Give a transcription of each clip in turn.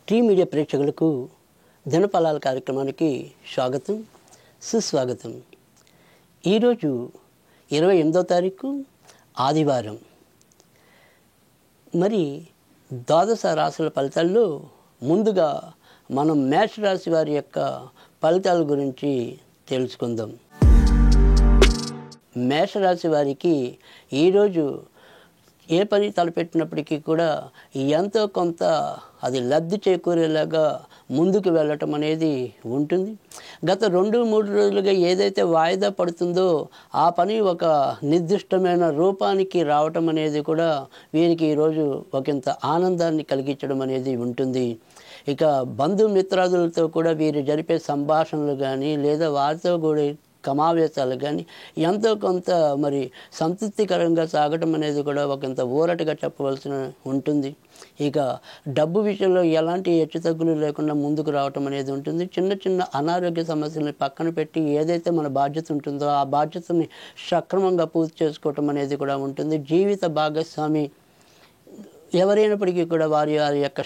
Tea media ప్రేక్షకులకు దినఫలాల కార్యక్రమానికి స్వాగతం, సుస్వాగతం. ఈరోజు 28వ తారీఖు ఆదివారం. మరి ద్వాదశ రాశుల ఫలితాల్లో ముందుగా మనం మేష రాశి వారి యొక్క ఫలితాల గురించి తెలుసుకుందాం. మేషరాశి వారికి ఈరోజు ఏ పని తలపెట్టినప్పటికీ కూడా ఎంతో కొంత అది లబ్ధి చేకూరేలాగా ముందుకు వెళ్ళటం అనేది ఉంటుంది. గత 2-3 రోజులుగా ఏదైతే వాయిదా పడుతుందో ఆ పని ఒక నిర్దిష్టమైన రూపానికి రావటం అనేది కూడా వీరికి ఈరోజు ఒకంత ఆనందాన్ని కలిగించడం అనేది ఉంటుంది. ఇక బంధుమిత్రాదులతో కూడా వీరు జరిపే సంభాషణలు కానీ లేదా వారితో కూడా సమావేశాలు కానీ ఎంతో కొంత మరి సంతృప్తికరంగా సాగటం అనేది కూడా ఒకంత ఊరటగా చెప్పవలసిన ఉంటుంది. ఇక డబ్బు విషయంలో ఎలాంటి హెచ్చుతగ్గులు లేకుండా ముందుకు రావటం అనేది ఉంటుంది. చిన్న చిన్న అనారోగ్య సమస్యలని పక్కన పెట్టి ఏదైతే మన బాధ్యత ఉంటుందో ఆ బాధ్యతని సక్రమంగా పూర్తి చేసుకోవటం అనేది కూడా ఉంటుంది. జీవిత భాగస్వామి ఎవరైనప్పటికీ కూడా వారి యొక్క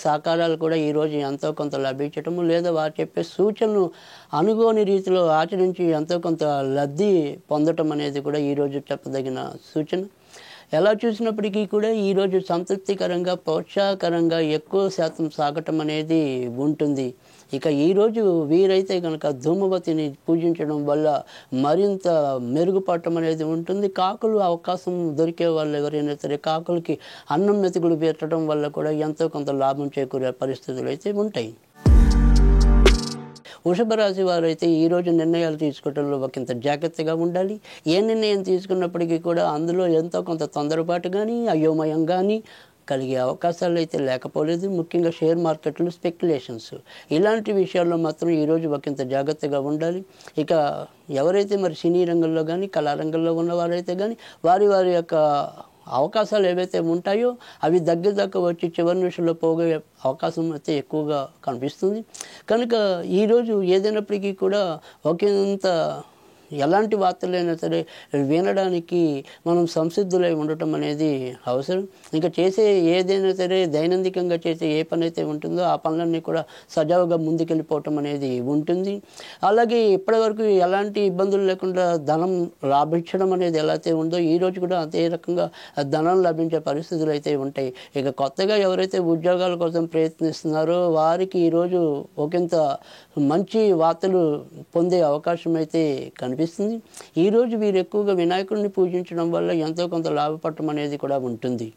సహకారాలు కూడా ఈరోజు ఎంతో కొంత లభించటము లేదా వారు చెప్పే సూచనలు అనుకోని రీతిలో ఆచరించి ఎంతో కొంత లబ్ధి పొందటం అనేది కూడా ఈరోజు చెప్పదగిన సూచన. ఎలా చూసినప్పటికీ కూడా ఈరోజు సంతృప్తికరంగా ప్రోత్సాహకరంగా ఎక్కువ శాతం సాగటం అనేది ఉంటుంది. ఇక ఈరోజు వీరైతే కనుక ధూమవతిని పూజించడం వల్ల మరింత మెరుగుపడటం అనేది ఉంటుంది. కాకులు అవకాశం దొరికే వాళ్ళు ఎవరైనా సరే కాకులకి అన్నం మెతుకులు పెట్టడం వల్ల కూడా ఎంతో కొంత లాభం చేకూరే పరిస్థితులు అయితే ఉంటాయి. వృషభ రాశి వారు అయితే ఈరోజు నిర్ణయాలు తీసుకోవడంలో ఒకంత జాగ్రత్తగా ఉండాలి. ఏ నిర్ణయం తీసుకున్నప్పటికీ కూడా అందులో ఎంతో కొంత తొందరపాటు కానీ అయోమయం కానీ కలిగే అవకాశాలు అయితే లేకపోలేదు. ముఖ్యంగా షేర్ మార్కెట్లు, స్పెక్యులేషన్స్ ఇలాంటి విషయాల్లో మాత్రం ఈరోజు ఒకంత జాగ్రత్తగా ఉండాలి. ఇక ఎవరైతే మరి సినీ రంగంలో కానీ కళారంగంలో ఉన్నవారైతే కానీ వారి యొక్క అవకాశాలు ఏవైతే ఉంటాయో అవి దగ్గర వచ్చి చివరి నిమిషంలో పోగే అవకాశం అయితే ఎక్కువగా కనిపిస్తుంది. కనుక ఈరోజు ఏదైనప్పటికీ కూడా ఒకంత ఎలాంటి వార్తలైనా సరే వినడానికి మనం సంసిద్ధులై ఉండటం అనేది అవసరం. ఇంకా చేసే ఏదైనా సరే దైనందికంగా చేసే ఏ పని అయితే ఉంటుందో ఆ పనులన్నీ కూడా సజావుగా ముందుకెళ్ళిపోవటం అనేది ఉంటుంది. అలాగే ఇప్పటివరకు ఎలాంటి ఇబ్బందులు లేకుండా ధనం లాభించడం అనేది ఎలా అయితే ఉందో ఈరోజు కూడా అదే రకంగా ధనం లభించే పరిస్థితులు అయితే ఉంటాయి. ఇక కొత్తగా ఎవరైతే ఉద్యోగాల కోసం ప్రయత్నిస్తున్నారో వారికి ఈరోజు ఒకంత మంచి వార్తలు పొందే అవకాశం అయితే కనిపిస్తుంది. ఈరోజు వీరు ఎక్కువగా వినాయకుడిని పూజించడం వల్ల ఎంతో కొంత లాభపడటం అనేది కూడా ఉంటుంది.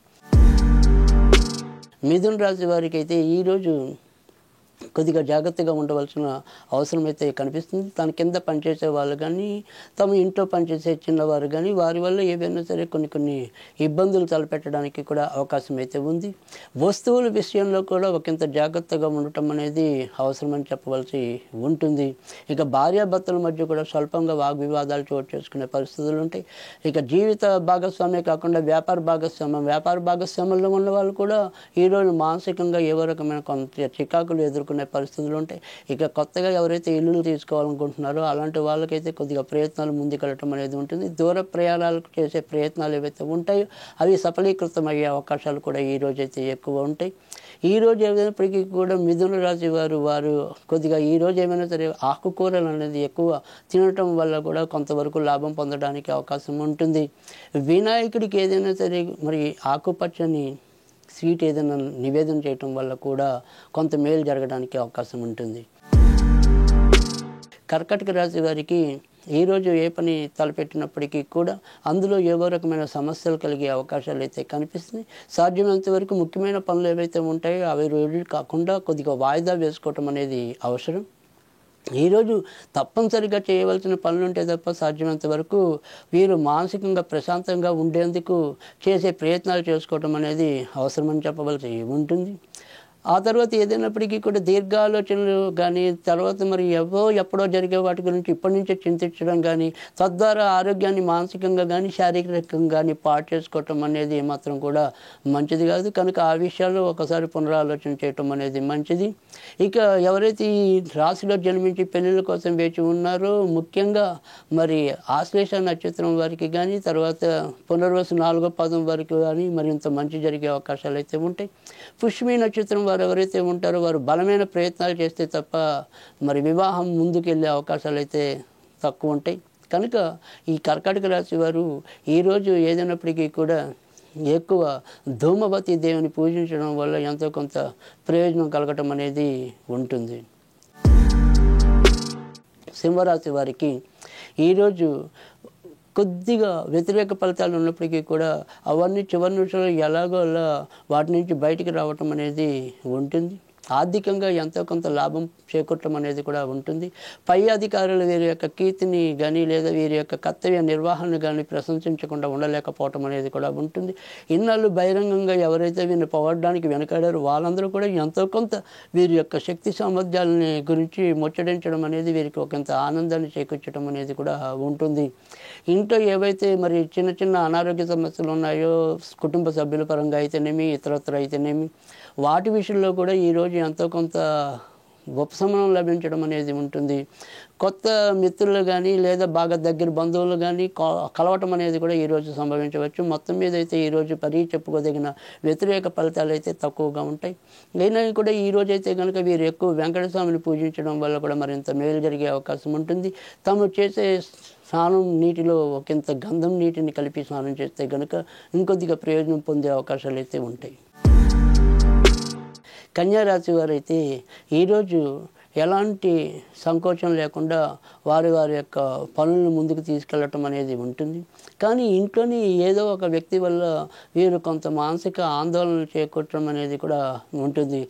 మిథున రాశి వారికి అయితే ఈరోజు కొద్దిగా జాగ్రత్తగా ఉండవలసిన అవసరం అయితే కనిపిస్తుంది. తన కింద పనిచేసే వాళ్ళు కానీ తమ ఇంట్లో పనిచేసే చిన్నవారు కానీ వారి వల్ల ఏవైనా సరే కొన్ని ఇబ్బందులు తలపెట్టడానికి కూడా అవకాశం అయితే ఉంది. వస్తువుల విషయంలో కూడా ఒకంత జాగ్రత్తగా ఉండటం అనేది అవసరమని చెప్పవలసి ఉంటుంది. ఇక భార్యాభర్తల మధ్య కూడా స్వల్పంగా వాగ్వివాదాలు చోటు చేసుకునే పరిస్థితులు ఉంటాయి. ఇక జీవిత భాగస్వామ్యం కాకుండా వ్యాపార భాగస్వామ్యంలో ఉన్న వాళ్ళు కూడా ఈరోజు మానసికంగా ఏవో రకమైన కొంత చికాకులు ఎదుర్కొనే పరిస్థితులు ఉంటాయి. ఇక కొత్తగా ఎవరైతే ఇల్లులు తీసుకోవాలనుకుంటున్నారో అలాంటి వాళ్ళకైతే కొద్దిగా ప్రయత్నాలు ముందుకెళ్ళటం అనేది ఉంటుంది. దూర ప్రయాణాలకు చేసే ప్రయత్నాలు ఏవైతే ఉంటాయో అవి సఫలీకృతం అయ్యే అవకాశాలు కూడా ఈరోజైతే ఎక్కువ ఉంటాయి. ఈరోజు ఏమైనప్పటికీ కూడా మిథున రాశి వారు కొద్దిగా ఈరోజు ఏమైనా సరే ఆకుకూరలు అనేది ఎక్కువ తినటం వల్ల కూడా కొంతవరకు లాభం పొందడానికి అవకాశం ఉంటుంది. వినాయకుడికి ఏదైనా సరే మరి ఆకుపచ్చని స్వీట్ ఏదైనా నివేదన చేయటం వల్ల కూడా కొంత మేలు జరగడానికి అవకాశం ఉంటుంది. కర్కాటక రాశి వారికి ఈరోజు ఏ పని తలపెట్టినప్పటికీ కూడా అందులో ఏవో రకమైన సమస్యలు కలిగే అవకాశాలు అయితే కనిపిస్తున్నాయి. సాధ్యమైనంత వరకు ముఖ్యమైన పనులు ఏవైతే ఉంటాయో అవి రోజు కాకుండా కొద్దిగా వాయిదా వేసుకోవటం అనేది అవసరం. ఈరోజు తప్పనిసరిగా చేయవలసిన పనులు ఉంటే తప్ప సాధ్యమైనంత వరకు వీరు మానసికంగా ప్రశాంతంగా ఉండేందుకు చేసే ప్రయత్నాలు చేసుకోవటం అనేది అవసరమని చెప్పవలసి ఉంటుంది. ఆ తర్వాత ఏదైనప్పటికీ కూడా దీర్ఘాలోచనలు కానీ తర్వాత మరి ఎప్పుడో జరిగే వాటి గురించి ఇప్పటి నుంచే చింతించడం కానీ తద్వారా ఆరోగ్యాన్ని మానసికంగా కానీ శారీరకంగా కానీ పాడు చేసుకోవటం అనేది ఏమాత్రం కూడా మంచిది కాదు. కనుక ఆ విషయాల్లో ఒకసారి పునరాలోచన చేయటం అనేది మంచిది. ఇక ఎవరైతే ఈ రాశిలో జన్మించి పెళ్ళిళ్ళ కోసం వేచి ఉన్నారో ముఖ్యంగా మరి ఆశ్లేష నక్షత్రం వారికి కానీ తర్వాత పునర్వసు 4వ పాదం వరకు కానీ మరింత మంచి జరిగే అవకాశాలు అయితే ఉంటాయి. పుష్మి నక్షత్రం వారు ఎవరైతే ఉంటారో వారు బలమైన ప్రయత్నాలు చేస్తే తప్ప మరి వివాహం ముందుకెళ్ళే అవకాశాలు అయితే తక్కువ ఉంటాయి. కనుక ఈ కర్కాటక రాశి వారు ఈరోజు ఏదైనప్పటికీ కూడా ఎక్కువ ధూమవతి దేవుని పూజించడం వల్ల ఎంతో కొంత ప్రయోజనం కలగటం అనేది ఉంటుంది. సింహరాశి వారికి ఈరోజు కొద్దిగా వ్యతిరేక ఫలితాలు ఉన్నప్పటికీ కూడా అవన్నీ చివరి నిమిషంలో ఎలాగో అలా వాటి నుంచి బయటికి రావటం అనేది ఉంటుంది. ఆర్థికంగా ఎంతో కొంత లాభం చేకూరటం అనేది కూడా ఉంటుంది. పై అధికారులు వీరి యొక్క కీర్తిని కానీ లేదా వీరి యొక్క కర్తవ్య నిర్వహణను కానీ ప్రశంసించకుండా ఉండలేకపోవటం అనేది కూడా ఉంటుంది. ఇన్నాళ్ళు బహిరంగంగా ఎవరైతే వీరిని పొగడడానికి వెనకాడారో వాళ్ళందరూ కూడా ఎంతో కొంత వీరి యొక్క శక్తి సామర్థ్యాలని గురించి ముచ్చటించడం అనేది వీరికి ఒకంత ఆనందాన్ని చేకూర్చడం అనేది కూడా ఉంటుంది. ఇంట్లో ఏవైతే మరి చిన్న చిన్న అనారోగ్య సమస్యలు ఉన్నాయో కుటుంబ సభ్యుల పరంగా అయితేనేమి ఇతరత్ర అయితేనేమి వాటి విషయంలో కూడా ఈరోజు ఎంతో కొంత ఉపశమనం లభించడం అనేది ఉంటుంది. కొత్త మిత్రులు కానీ లేదా బాగా దగ్గర బంధువులు కానీ కలవటం అనేది కూడా ఈరోజు సంభవించవచ్చు. మొత్తం మీద అయితే ఈరోజు చెప్పుకోదగిన వ్యతిరేక ఫలితాలు అయితే తక్కువగా ఉంటాయి. అయినా కూడా ఈరోజు అయితే కనుక వీరు ఎక్కువ వెంకటస్వామిని పూజించడం వల్ల కూడా మరింత మేలు జరిగే అవకాశం ఉంటుంది. తాము చేసే స్నానం నీటిలో ఒకంత గంధం నీటిని కలిపి స్నానం చేస్తే కనుక ఇంకొద్దిగా ప్రయోజనం పొందే అవకాశాలు అయితే ఉంటాయి. కన్యారాశి వారైతే ఈరోజు ఎలాంటి సంకోచం లేకుండా వారి యొక్క పనులను ముందుకు తీసుకెళ్ళటం అనేది ఉంటుంది. కానీ ఇంట్లోని ఏదో ఒక వ్యక్తి వల్ల వీరు కొంత మానసిక ఆందోళనలు చేకూర్చడం అనేది కూడా ఉంటుంది.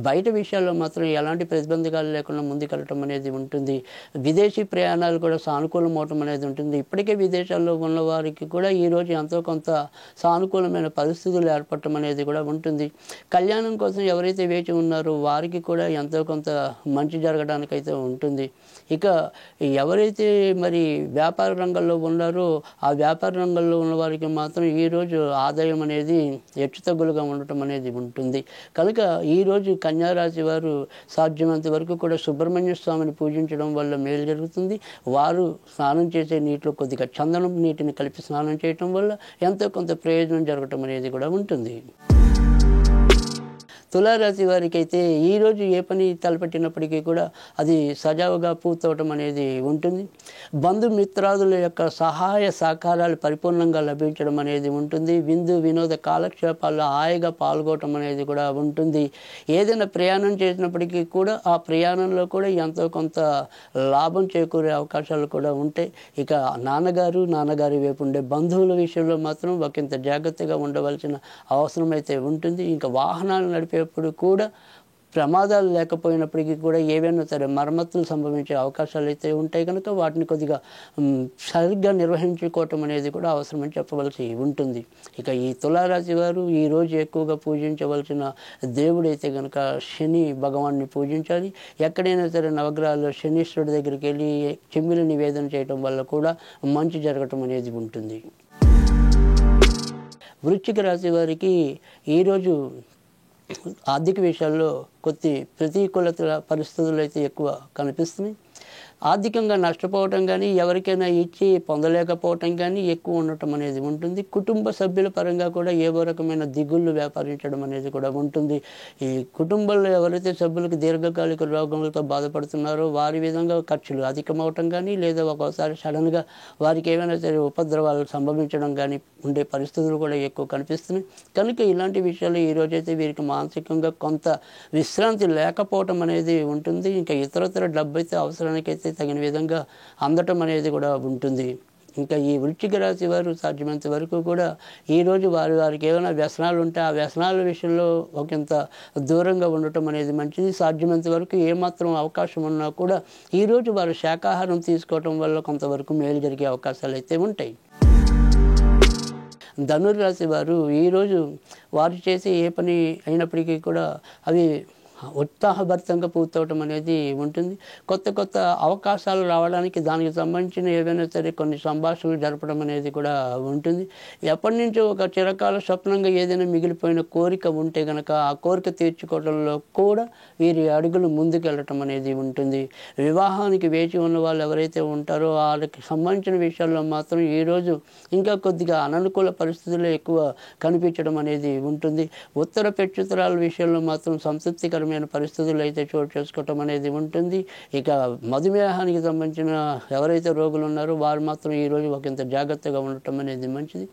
బయట విషయాల్లో మాత్రం ఎలాంటి ప్రతిబంధకాలు లేకుండా ముందుకెళ్ళటం అనేది ఉంటుంది. విదేశీ ప్రయాణాలు కూడా సానుకూలం అవటం అనేది ఉంటుంది. ఇప్పటికే విదేశాల్లో ఉన్న వారికి కూడా ఈరోజు ఎంతో కొంత సానుకూలమైన పరిస్థితులు ఏర్పడటం అనేది కూడా ఉంటుంది. కళ్యాణం కోసం ఎవరైతే వేచి ఉన్నారో వారికి కూడా ఎంతో కొంత మంచి జరగడానికైతే ఉంటుంది. ఇక ఎవరైతే మరి వ్యాపార రంగంలో ఉన్నారో ఆ వ్యాపార రంగంలో ఉన్న వారికి మాత్రం ఈరోజు ఆదాయం అనేది హెచ్చుతగ్గులుగా ఉండటం అనేది ఉంటుంది. కనుక ఈరోజు కన్యారాశి వారు సాధ్యమైనంత వరకు కూడా సుబ్రహ్మణ్య స్వామిని పూజించడం వల్ల మేలు జరుగుతుంది. వారు స్నానం చేసే నీటిలో కొద్దిగా చందనం నీటిని కలిపి స్నానం చేయటం వల్ల ఎంతో కొంత ప్రయోజనం జరగటం అనేది కూడా ఉంటుంది. తులారాశి వారికి అయితే ఈరోజు ఏ పని తలపెట్టినప్పటికీ కూడా అది సజావుగా పూర్తవటం అనేది ఉంటుంది. బంధుమిత్రాదుల యొక్క సహాయ సహకారాలు పరిపూర్ణంగా లభించడం అనేది ఉంటుంది. విందు వినోద కాలక్షేపాల్లో హాయిగా పాల్గొనడం అనేది కూడా ఉంటుంది. ఏదైనా ప్రయాణం చేసినప్పటికీ కూడా ఆ ప్రయాణంలో కూడా ఎంతో కొంత లాభం చేకూరే అవకాశాలు కూడా ఉంటాయి. ఇక నాన్నగారి వైపు ఉండే బంధువుల విషయంలో మాత్రం ఒకంత జాగ్రత్తగా ఉండవలసిన అవసరం అయితే ఉంటుంది. ఇంకా వాహనాలు నడిపేటప్పుడు కూడా ప్రమాదాలు లేకపోయినప్పటికీ కూడా ఏవైనా సరే మరమ్మతులు సంభవించే అవకాశాలు అయితే ఉంటాయి. కనుక వాటిని కొద్దిగా సరిగ్గా నిర్వహించుకోవటం అనేది కూడా అవసరమని చెప్పవలసి ఉంటుంది. ఇక ఈ తులారాశి వారు ఈరోజు ఎక్కువగా పూజించవలసిన దేవుడైతే కనుక శని భగవాన్ని పూజించాలి. ఎక్కడైనా సరే నవగ్రహాల్లో శనీశ్వరుడి దగ్గరికి వెళ్ళి చెమ్మిలి నివేదన చేయటం వల్ల కూడా మంచి జరగటం అనేది ఉంటుంది. వృశ్చిక రాశి వారికి ఈరోజు ఆర్థిక విషయాల్లో కొద్ది ప్రతికూలత పరిస్థితులు అయితే ఎక్కువ కనిపిస్తున్నాయి. ఆర్థికంగా నష్టపోవటం కానీ ఎవరికైనా ఇచ్చి పొందలేకపోవటం కానీ ఎక్కువ ఉండటం అనేది ఉంటుంది. కుటుంబ సభ్యుల పరంగా కూడా ఏవో రకమైన దిగుళ్ళు వ్యాపారించడం అనేది కూడా ఉంటుంది. ఈ కుటుంబంలో ఎవరైతే సభ్యులకు దీర్ఘకాలిక రోగములతో బాధపడుతున్నారో వారి విధంగా ఖర్చులు అధికమవటం కానీ లేదా ఒక్కోసారి సడన్గా వారికి ఏమైనా సరే ఉపద్రవాలు సంభవించడం కానీ ఉండే పరిస్థితులు కూడా ఎక్కువ కనిపిస్తున్నాయి. కనుక ఇలాంటి విషయాలు ఈరోజైతే వీరికి మానసికంగా కొంత విశ్రాంతి లేకపోవటం అనేది ఉంటుంది. ఇంకా ఇతరతర డబ్బు అయితే అవసరానికైతే తగిన విధంగా అందటం అనేది కూడా ఉంటుంది. ఇంకా ఈ వృశ్చిక రాశి వారు సాధ్యమైనంత వరకు కూడా ఈరోజు వారికి ఏమైనా వ్యసనాలు ఉంటే ఆ వ్యసనాల విషయంలో ఒకంత దూరంగా ఉండటం అనేది మంచిది. సాధ్యమైనంత వరకు ఏమాత్రం అవకాశం ఉన్నా కూడా ఈరోజు వారు శాకాహారం తీసుకోవటం వల్ల కొంతవరకు మేలు జరిగే అవకాశాలు అయితే ఉంటాయి. ధనుర్రాశి వారు ఈరోజు వారు చేసే ఏ పని అయినప్పటికీ కూడా అవి ఉత్సాహభరితంగా పూర్తవటం అనేది ఉంటుంది. కొత్త కొత్త అవకాశాలు రావడానికి దానికి సంబంధించిన ఏవైనా సరే కొన్ని సంభాషణలు జరపడం అనేది కూడా ఉంటుంది. ఎప్పటి నుంచో ఒక చిరకాల స్వప్నంగా ఏదైనా మిగిలిపోయిన కోరిక ఉంటే గనక ఆ కోరిక తీర్చుకోవడంలో కూడా వీరి అడుగులు ముందుకెళ్ళటం అనేది ఉంటుంది. వివాహానికి వేచి ఉన్న వాళ్ళు ఎవరైతే ఉంటారో వాళ్ళకి సంబంధించిన విషయాల్లో మాత్రం ఈరోజు ఇంకా కొద్దిగా అననుకూల పరిస్థితుల్లో ఎక్కువ కనిపించడం అనేది ఉంటుంది. ఉత్తర ప్రత్యుత్తరాల విషయంలో మాత్రం సంతృప్తికరమైన పరిస్థితులు అయితే చోటు చేసుకోవటం అనేది ఉంటుంది. ఇక మధుమేహానికి సంబంధించిన ఎవరైతే రోగులు ఉన్నారో వారు మాత్రం ఈరోజు ఒకంత జాగ్రత్తగా ఉండటం అనేది మంచిది.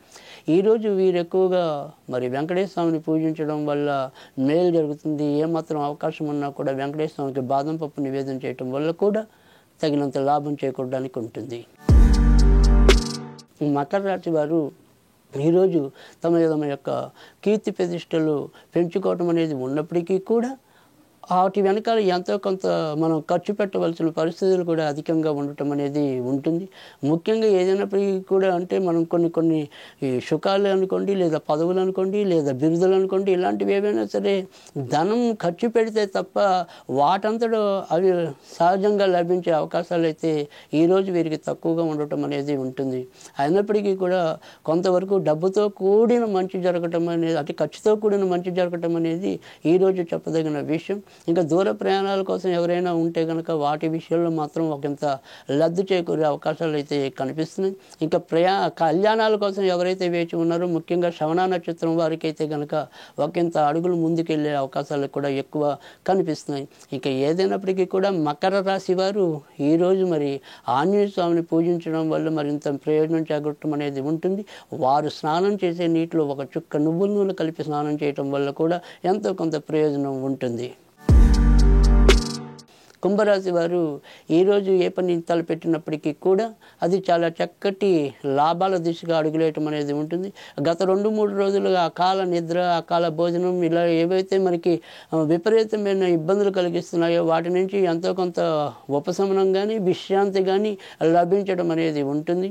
ఈరోజు వీరు ఎక్కువగా మరి వెంకటేశ్వర స్వామిని పూజించడం వల్ల మేలు జరుగుతుంది. ఏమాత్రం అవకాశం ఉన్నా కూడా వెంకటేశ్వర స్వామికి బాదం పప్పు నివేదన చేయటం వల్ల కూడా తగినంత లాభం చేకూరడానికి ఉంటుంది. మకర రాశి వారు ఈరోజు తమ యొక్క కీర్తి ప్రతిష్టలు పెంచుకోవటం అనేది ఉన్నప్పటికీ కూడా వాటి వెనకాల ఎంతో కొంత మనం ఖర్చు పెట్టవలసిన పరిస్థితులు కూడా అధికంగా ఉండటం అనేది ఉంటుంది. ముఖ్యంగా ఏదైనప్పటికీ కూడా అంటే మనం కొన్ని ఈ సుఖాలు అనుకోండి, లేదా పదవులు అనుకోండి, లేదా బిరుదులు అనుకోండి, ఇలాంటివి ఏవైనా సరే ధనం ఖర్చు పెడితే తప్ప వాటంతటా అవి సహజంగా లభించే అవకాశాలు అయితే ఈరోజు వీరికి తక్కువగా ఉండటం అనేది ఉంటుంది. అయినప్పటికీ కూడా కొంతవరకు డబ్బుతో కూడిన మంచి జరగటం అనేది, అంటే ఖర్చుతో కూడిన మంచి జరగటం అనేది ఈరోజు చెప్పదగిన విషయం. ఇంకా దూర ప్రయాణాల కోసం ఎవరైనా ఉంటే కనుక వాటి విషయంలో మాత్రం ఒకంత లబ్ధి చేకూరే అవకాశాలు అయితే కనిపిస్తున్నాయి. ఇంకా కళ్యాణాల కోసం ఎవరైతే వేచి ఉన్నారో ముఖ్యంగా శ్రవణ నక్షత్రం వారికి అయితే కనుక ఒకంత అడుగులు ముందుకెళ్ళే అవకాశాలు కూడా ఎక్కువ కనిపిస్తున్నాయి. ఇంకా ఏదైనప్పటికీ కూడా మకర రాశి వారు ఈరోజు మరి ఆంజనేయ స్వామిని పూజించడం వల్ల మరింత ప్రయోజనం చేకూరటం అనేది ఉంటుంది. వారు స్నానం చేసే నీటిలో ఒక చుక్క నువ్వుల నూనె కలిపి స్నానం చేయటం వల్ల కూడా ఎంతో కొంత ప్రయోజనం ఉంటుంది. కుంభరాశి వారు ఈరోజు ఏ పని తలపెట్టినప్పటికీ కూడా అది చాలా చక్కటి లాభాల దిశగా అడుగులేయటం అనేది ఉంటుంది. గత 2-3 రోజులుగా అకాల నిద్ర, అకాల భోజనం ఇలా ఏవైతే మనకి విపరీతమైన ఇబ్బందులు కలిగిస్తున్నాయో వాటి నుంచి ఎంతో కొంత ఉపశమనం కానీ విశ్రాంతి కానీ లభించడం అనేది ఉంటుంది.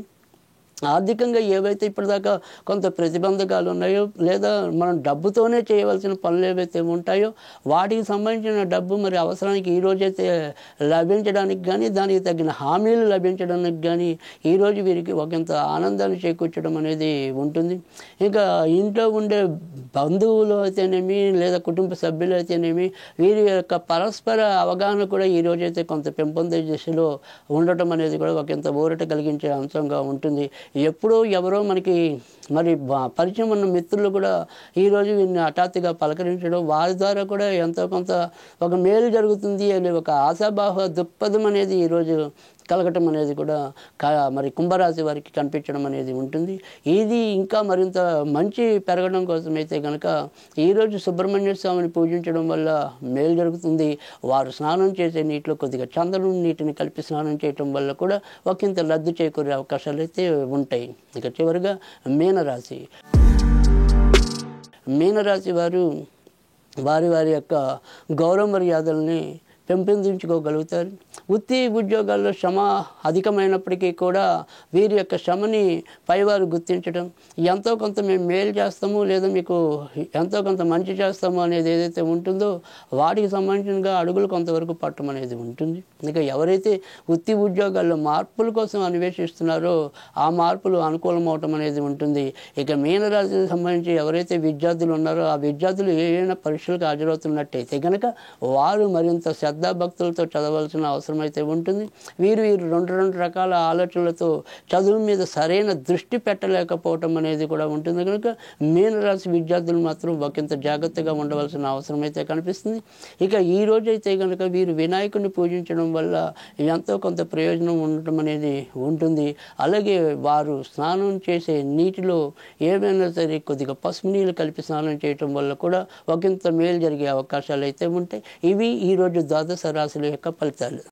ఆర్థికంగా ఏవైతే ఇప్పటిదాకా కొంత ప్రతిబంధకాలు ఉన్నాయో, లేదా మనం డబ్బుతోనే చేయవలసిన పనులు ఏవైతే ఉంటాయో వాటికి సంబంధించిన డబ్బు మరి అవసరానికి ఈరోజైతే లభించడానికి కానీ, దానికి తగిన హామీలు లభించడానికి కానీ ఈరోజు వీరికి ఒకంత ఆనందాన్ని చేకూర్చడం అనేది ఉంటుంది. ఇంకా ఇంట్లో ఉండే బంధువులు అయితేనేమి, లేదా కుటుంబ సభ్యులు అయితేనేమి, వీరి యొక్క పరస్పర అవగాహన కూడా ఈరోజైతే కొంత పెంపొందే దిశలో ఉండటం అనేది కూడా ఒకంత ఊరట కలిగించే అంశంగా ఉంటుంది. ఎప్పుడో ఎవరో మనకి మరి పరిచయం ఉన్న మిత్రులు కూడా ఈరోజు వీరిని హఠాత్తుగా పలకరించడం, వారి ద్వారా కూడా ఎంతో కొంత ఒక మేలు జరుగుతుంది అనే ఒక ఆశాభావ దృక్పథం అనేది ఈరోజు కలగటం అనేది కూడా మరి కుంభరాశి వారికి కనిపించడం అనేది ఉంటుంది. ఇది ఇంకా మరింత మంచి పెరగడం కోసమైతే కనుక ఈరోజు సుబ్రహ్మణ్య స్వామిని పూజించడం వల్ల మేలు జరుగుతుంది. వారు స్నానం చేసే నీటిలో కొద్దిగా చందనం నీటిని కలిపి స్నానం చేయటం వల్ల కూడా ఒకంత లబ్ధి చేకూరే అవకాశాలు అయితే ఉంటాయి. ఇక చివరిగా మీనరాశి. మీనరాశి వారు వారి యొక్క గౌరవ మర్యాదల్ని పెంపొందించుకోగలుగుతారు. వృత్తి ఉద్యోగాల్లో శ్రమ అధికమైనప్పటికీ కూడా వీరి యొక్క శ్రమని పైవారు గుర్తించడం, ఎంతో కొంత మేము మేలు చేస్తాము లేదా మీకు ఎంతో కొంత మంచి చేస్తాము అనేది ఏదైతే ఉంటుందో వాటికి సంబంధించిన అడుగులు కొంతవరకు పట్టడం అనేది ఉంటుంది. ఇక ఎవరైతే వృత్తి ఉద్యోగాల్లో మార్పుల కోసం అన్వేషిస్తున్నారో ఆ మార్పులు అనుకూలం అవటం అనేది ఉంటుంది. ఇక మీనరాశికి సంబంధించి ఎవరైతే విద్యార్థులు ఉన్నారో ఆ విద్యార్థులు ఏదైనా పరీక్షలకు హాజరవుతున్నట్టయితే కనుక వారు మరింత శ్రద్ధాభక్తులతో చదవాల్సిన అవసరం అయితే ఉంటుంది. వీరు రెండు రకాల ఆలోచనలతో చదువు మీద సరైన దృష్టి పెట్టలేకపోవటం అనేది కూడా ఉంటుంది. కనుక మీనరాశి విద్యార్థులు మాత్రం ఒకంత జాగ్రత్తగా ఉండవలసిన అవసరం అయితే కనిపిస్తుంది. ఇక ఈ రోజైతే కనుక వీరు వినాయకుడిని పూజించడం వల్ల ఎంతో కొంత ప్రయోజనం ఉండటం అనేది ఉంటుంది. అలాగే వారు స్నానం చేసే నీటిలో ఏమైనా సరే కొద్దిగా పసుపు నీళ్ళు కలిపి స్నానం చేయటం వల్ల కూడా ఒకంత మేలు జరిగే అవకాశాలు అయితే ఉంటాయి. ఇవి ఈరోజు ద్వాదశ రాశుల యొక్క ఫలితాలు.